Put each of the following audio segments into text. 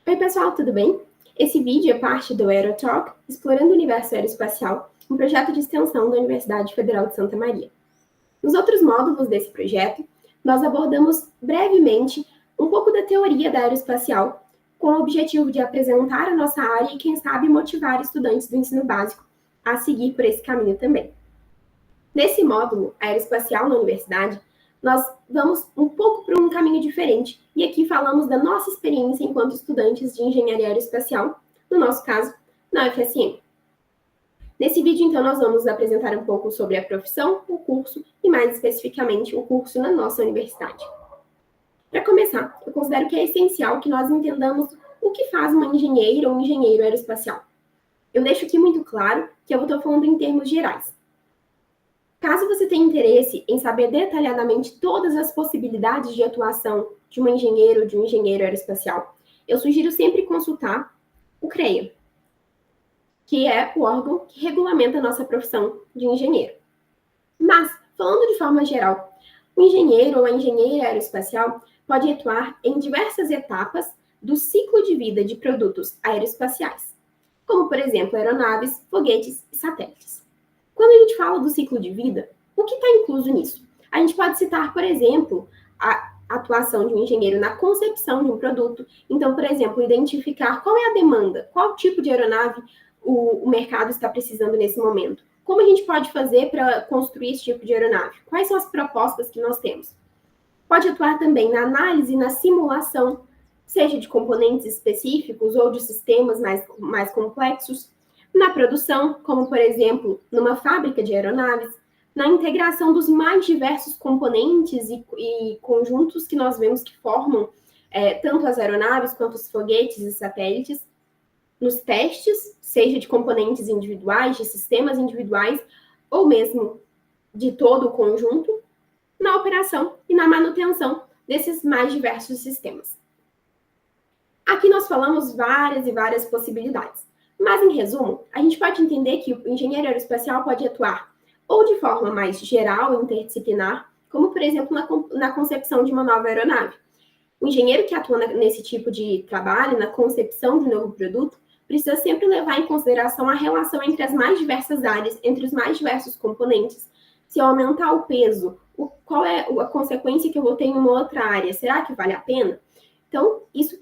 Oi, pessoal, tudo bem? Esse vídeo é parte do AeroTalk, Explorando o Universo Aeroespacial, um projeto de extensão da Universidade Federal de Santa Maria. Nos outros módulos desse projeto, nós abordamos brevemente um pouco da teoria da aeroespacial, com o objetivo de apresentar a nossa área e, quem sabe, motivar estudantes do ensino básico a seguir por esse caminho também. Nesse módulo, Aeroespacial na Universidade, nós vamos um pouco para um caminho diferente, e aqui falamos da nossa experiência enquanto estudantes de engenharia aeroespacial, no nosso caso, na UFSM. Nesse vídeo, então, nós vamos apresentar um pouco sobre a profissão, o curso e, mais especificamente, o curso na nossa universidade. Para começar, eu considero que é essencial que nós entendamos o que faz uma engenheira ou um engenheiro aeroespacial. Eu deixo aqui muito claro que eu estou falando em termos gerais. Caso você tenha interesse em saber detalhadamente todas as possibilidades de atuação de uma engenheira ou de um engenheiro aeroespacial, eu sugiro sempre consultar o CREA, que é o órgão que regulamenta a nossa profissão de engenheiro. Mas, falando de forma geral, o engenheiro ou a engenheira aeroespacial pode atuar em diversas etapas do ciclo de vida de produtos aeroespaciais, como, por exemplo, aeronaves, foguetes e satélites. Quando a gente fala do ciclo de vida, o que está incluso nisso? A gente pode citar, por exemplo, a atuação de um engenheiro na concepção de um produto. Então, por exemplo, identificar qual é a demanda, qual tipo de aeronave o mercado está precisando nesse momento. Como a gente pode fazer para construir esse tipo de aeronave? Quais são as propostas que nós temos? Pode atuar também na análise e na simulação, seja de componentes específicos ou de sistemas mais complexos, na produção, como, por exemplo, numa fábrica de aeronaves, na integração dos mais diversos componentes e conjuntos que nós vemos que formam tanto as aeronaves quanto os foguetes e satélites, nos testes, seja de componentes individuais, de sistemas individuais, ou mesmo de todo o conjunto, na operação e na manutenção desses mais diversos sistemas. Aqui nós falamos várias e várias possibilidades. Mas, em resumo, a gente pode entender que o engenheiro aeroespacial pode atuar ou de forma mais geral e interdisciplinar, como, por exemplo, na concepção de uma nova aeronave. O engenheiro que atua nesse tipo de trabalho, na concepção de um novo produto, precisa sempre levar em consideração a relação entre as mais diversas áreas, entre os mais diversos componentes. Se eu aumentar o peso, qual é a consequência que eu vou ter em uma outra área? Será que vale a pena? Então, isso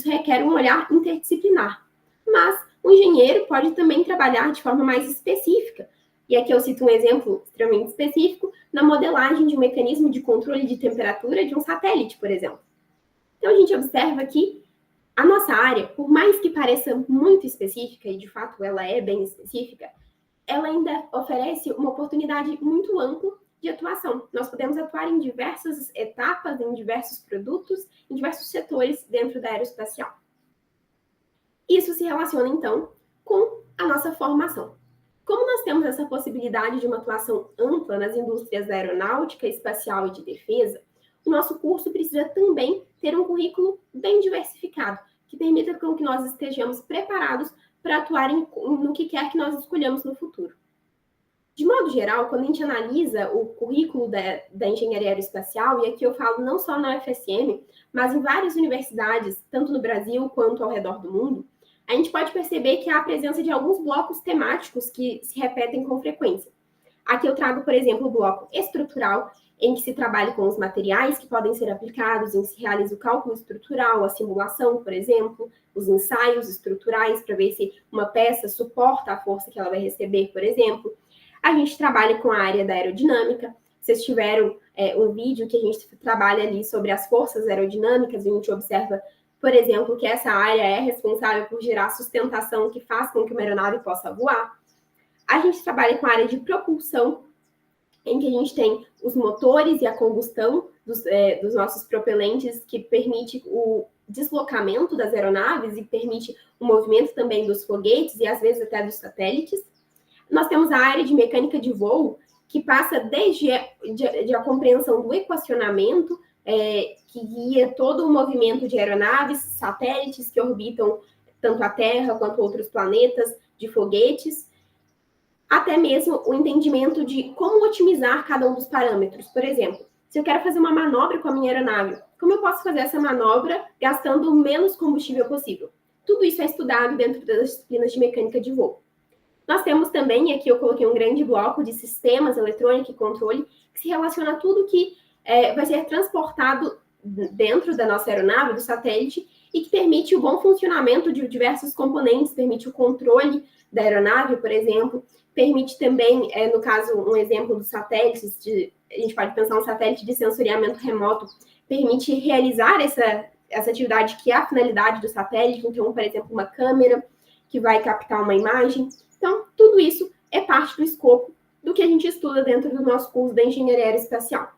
requer um olhar interdisciplinar. Mas o engenheiro pode também trabalhar de forma mais específica. E aqui eu cito um exemplo extremamente específico, na modelagem de um mecanismo de controle de temperatura de um satélite, por exemplo. Então, a gente observa que a nossa área, por mais que pareça muito específica, e de fato ela é bem específica, ela ainda oferece uma oportunidade muito ampla de atuação. Nós podemos atuar em diversas etapas, em diversos produtos, em diversos setores dentro da aeroespacial. Isso se relaciona, então, com a nossa formação. Como nós temos essa possibilidade de uma atuação ampla nas indústrias da aeronáutica, espacial e de defesa, o nosso curso precisa também ter um currículo bem diversificado, que permita com que nós estejamos preparados para atuar no que quer que nós escolhamos no futuro. De modo geral, quando a gente analisa o currículo da engenharia aeroespacial, e aqui eu falo não só na UFSM, mas em várias universidades, tanto no Brasil quanto ao redor do mundo, a gente pode perceber que há a presença de alguns blocos temáticos que se repetem com frequência. Aqui eu trago, por exemplo, o bloco estrutural, em que se trabalha com os materiais que podem ser aplicados, em que se realiza o cálculo estrutural, a simulação, por exemplo, os ensaios estruturais para ver se uma peça suporta a força que ela vai receber, por exemplo. A gente trabalha com a área da aerodinâmica. Vocês tiveram um vídeo que a gente trabalha ali sobre as forças aerodinâmicas, e a gente observa, por exemplo, que essa área é responsável por gerar sustentação que faz com que uma aeronave possa voar. A gente trabalha com a área de propulsão, em que a gente tem os motores e a combustão dos nossos propelentes, que permite o deslocamento das aeronaves e permite o movimento também dos foguetes e, às vezes, até dos satélites. Nós temos a área de mecânica de voo, que passa desde a compreensão do equacionamento, que guia todo o movimento de aeronaves, satélites que orbitam tanto a Terra quanto outros planetas, de foguetes, até mesmo o entendimento de como otimizar cada um dos parâmetros. Por exemplo, se eu quero fazer uma manobra com a minha aeronave como eu posso fazer essa manobra gastando o menos combustível possível? Tudo isso é estudado dentro das disciplinas de mecânica de voo. Nós temos também, aqui eu coloquei um grande bloco de sistemas, eletrônica e controle, que se relaciona a tudo que vai ser transportado dentro da nossa aeronave, do satélite, e que permite o bom funcionamento de diversos componentes, permite o controle da aeronave, por exemplo, permite também, no caso, um exemplo dos satélites, a gente pode pensar um satélite de sensoriamento remoto, permite realizar essa atividade que é a finalidade do satélite, então, por exemplo, uma câmera que vai captar uma imagem. Então, tudo isso é parte do escopo do que a gente estuda dentro do nosso curso da Engenharia Aeroespacial.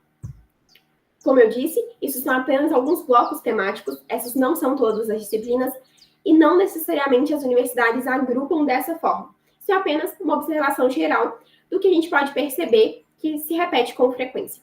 Como eu disse, isso são apenas alguns blocos temáticos, essas não são todas as disciplinas, e não necessariamente as universidades agrupam dessa forma. Isso é apenas uma observação geral do que a gente pode perceber que se repete com frequência.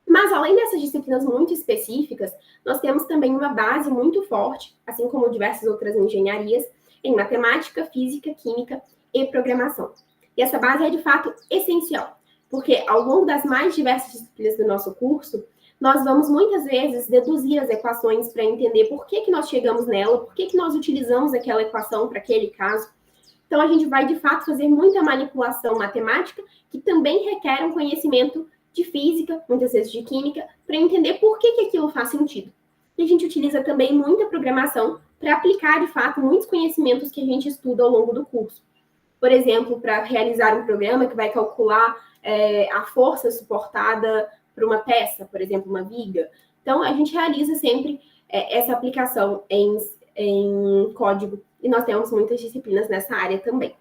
Mas, além dessas disciplinas muito específicas, nós temos também uma base muito forte, assim como diversas outras engenharias, em matemática, física, química e programação. E essa base é, de fato, essencial, porque ao longo das mais diversas disciplinas do nosso curso, nós vamos muitas vezes deduzir as equações para entender por que nós chegamos nela, por que nós utilizamos aquela equação para aquele caso. Então, a gente vai, de fato, fazer muita manipulação matemática, que também requer um conhecimento de física, muitas vezes de química, para entender por que aquilo faz sentido. E a gente utiliza também muita programação para aplicar, de fato, muitos conhecimentos que a gente estuda ao longo do curso. Por exemplo, para realizar um programa que vai calcular a força suportada por uma peça, por exemplo, uma viga. Então, a gente realiza sempre essa aplicação em código, e nós temos muitas disciplinas nessa área também.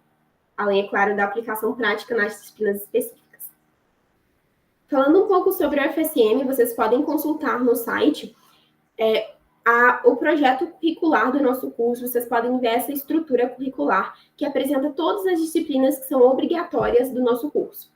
Além, é claro, da aplicação prática nas disciplinas específicas. Falando um pouco sobre o FSM, vocês podem consultar no site o projeto curricular do nosso curso. Vocês podem ver essa estrutura curricular que apresenta todas as disciplinas que são obrigatórias do nosso curso.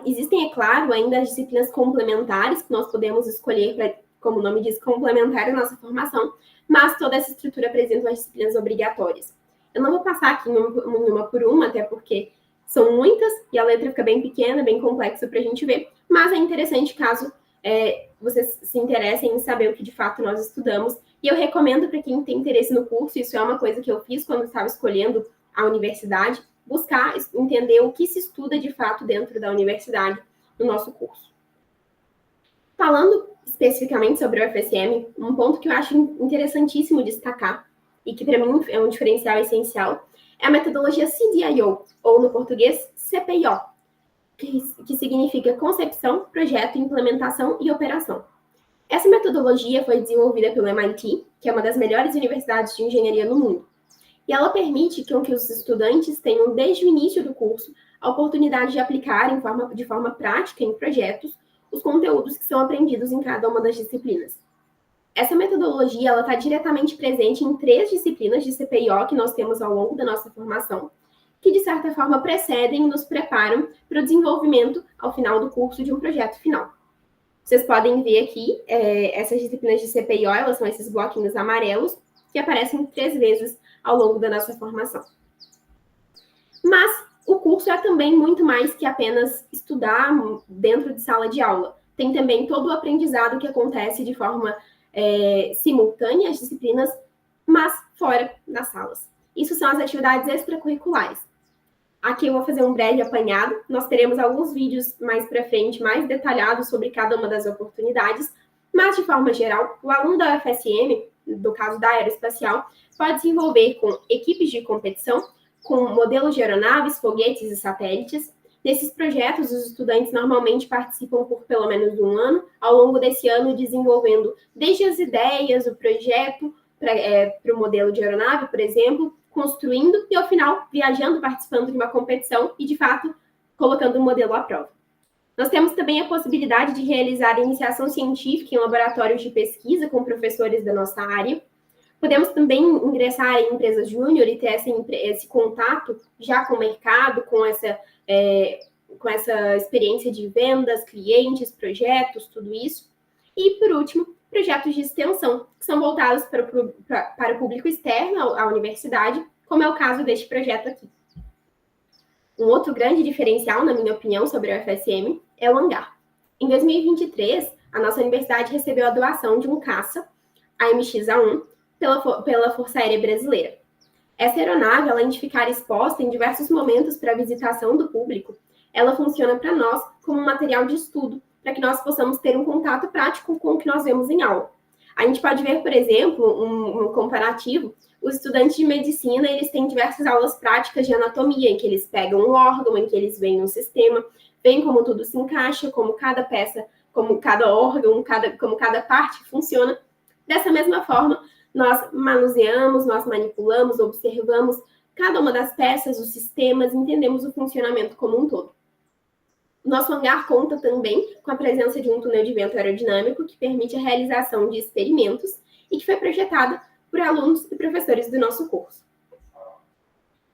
Existem, é claro, ainda as disciplinas complementares que nós podemos escolher para, como o nome diz, complementar a nossa formação, mas toda essa estrutura apresenta as disciplinas obrigatórias. Eu não vou passar aqui uma por uma, até porque são muitas e a letra fica bem pequena, bem complexa para a gente ver, mas é interessante caso vocês se interessem em saber o que de fato nós estudamos. E eu recomendo para quem tem interesse no curso, isso é uma coisa que eu fiz quando estava escolhendo a universidade, buscar entender o que se estuda de fato dentro da universidade no nosso curso. Falando especificamente sobre o FSM, um ponto que eu acho interessantíssimo destacar, e que para mim é um diferencial essencial, é a metodologia CDIO, ou no português CPIO, que significa concepção, projeto, implementação e operação. Essa metodologia foi desenvolvida pelo MIT, que é uma das melhores universidades de engenharia no mundo. E ela permite que os estudantes tenham, desde o início do curso, a oportunidade de aplicar de forma prática em projetos os conteúdos que são aprendidos em cada uma das disciplinas. Essa metodologia está diretamente presente em 3 disciplinas de CPIO que nós temos ao longo da nossa formação, que, de certa forma, precedem e nos preparam para o desenvolvimento, ao final do curso, de um projeto final. Vocês podem ver aqui, essas disciplinas de CPIO, elas são esses bloquinhos amarelos, que aparecem 3 vezes ao longo da nossa formação. Mas o curso é também muito mais que apenas estudar dentro de sala de aula. Tem também todo o aprendizado que acontece de forma simultânea às disciplinas, mas fora das salas. Isso são as atividades extracurriculares. Aqui eu vou fazer um breve apanhado. Nós teremos alguns vídeos mais para frente, mais detalhados sobre cada uma das oportunidades, mas, de forma geral, o aluno da UFSM, no caso da Aeroespacial, pode se envolver com equipes de competição, com modelos de aeronaves, foguetes e satélites. Nesses projetos, os estudantes normalmente participam por pelo menos um ano, ao longo desse ano desenvolvendo desde as ideias, o projeto para o modelo de aeronave, por exemplo, construindo e, ao final, viajando, participando de uma competição e, de fato, colocando o modelo à prova. Nós temos também a possibilidade de realizar iniciação científica em laboratórios de pesquisa com professores da nossa área. Podemos também ingressar em empresas júnior e ter esse contato já com o mercado, com essa experiência de vendas, clientes, projetos, tudo isso. E, por último, projetos de extensão, que são voltados para o público externo à universidade, como é o caso deste projeto aqui. Um outro grande diferencial, na minha opinião, sobre o UFSM é o hangar. Em 2023, a nossa universidade recebeu a doação de um caça, a MX-A1, pela Força Aérea Brasileira. Essa aeronave, além de ficar exposta em diversos momentos para a visitação do público, ela funciona para nós como um material de estudo, para que nós possamos ter um contato prático com o que nós vemos em aula. A gente pode ver, por exemplo, um comparativo. Os estudantes de medicina, eles têm diversas aulas práticas de anatomia, em que eles pegam um órgão, em que eles veem um sistema, veem como tudo se encaixa, como cada peça, como cada órgão, como cada parte funciona. Dessa mesma forma, nós manuseamos, nós manipulamos, observamos cada uma das peças, os sistemas, entendemos o funcionamento como um todo. Nosso hangar conta também com a presença de um túnel de vento aerodinâmico que permite a realização de experimentos e que foi projetado por alunos e professores do nosso curso.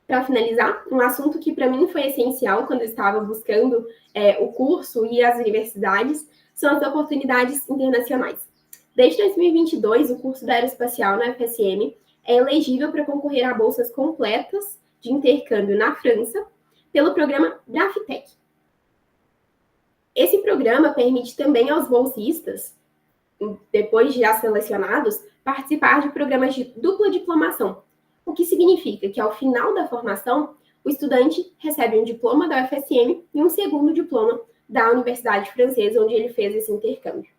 Para finalizar, um assunto que para mim foi essencial quando eu estava buscando o curso e as universidades são as oportunidades internacionais. Desde 2022, o curso da Aeroespacial na UFSM é elegível para concorrer a bolsas completas de intercâmbio na França pelo programa Grafitec. Esse programa permite também aos bolsistas, depois de já selecionados, participar de programas de dupla diplomação, o que significa que, ao final da formação, o estudante recebe um diploma da UFSM e um segundo diploma da Universidade Francesa, onde ele fez esse intercâmbio.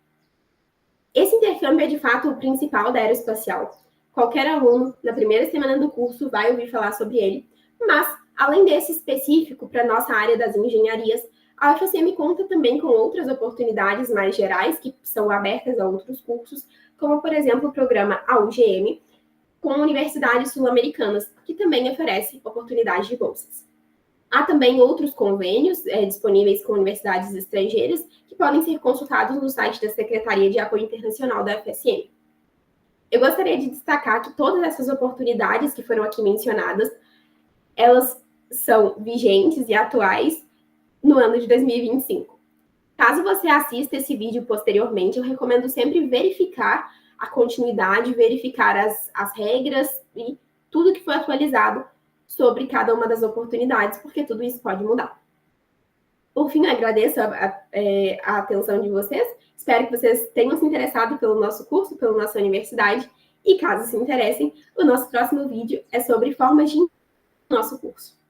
Esse intercâmbio é, de fato, o principal da Aeroespacial. Qualquer aluno, na primeira semana do curso, vai ouvir falar sobre ele, mas, além desse específico para a nossa área das engenharias, a UFSM conta também com outras oportunidades mais gerais que são abertas a outros cursos, como, por exemplo, o programa AUGM, com universidades sul-americanas, que também oferece oportunidades de bolsas. Há também outros convênios disponíveis com universidades estrangeiras que podem ser consultados no site da Secretaria de Apoio Internacional da UFSM. Eu gostaria de destacar que todas essas oportunidades que foram aqui mencionadas, elas são vigentes e atuais no ano de 2025. Caso você assista esse vídeo posteriormente, eu recomendo sempre verificar a continuidade, verificar as regras e tudo que foi atualizado sobre cada uma das oportunidades, porque tudo isso pode mudar. Por fim, eu agradeço a atenção de vocês. Espero que vocês tenham se interessado pelo nosso curso, pela nossa universidade. E caso se interessem, o nosso próximo vídeo é sobre formas de nosso curso.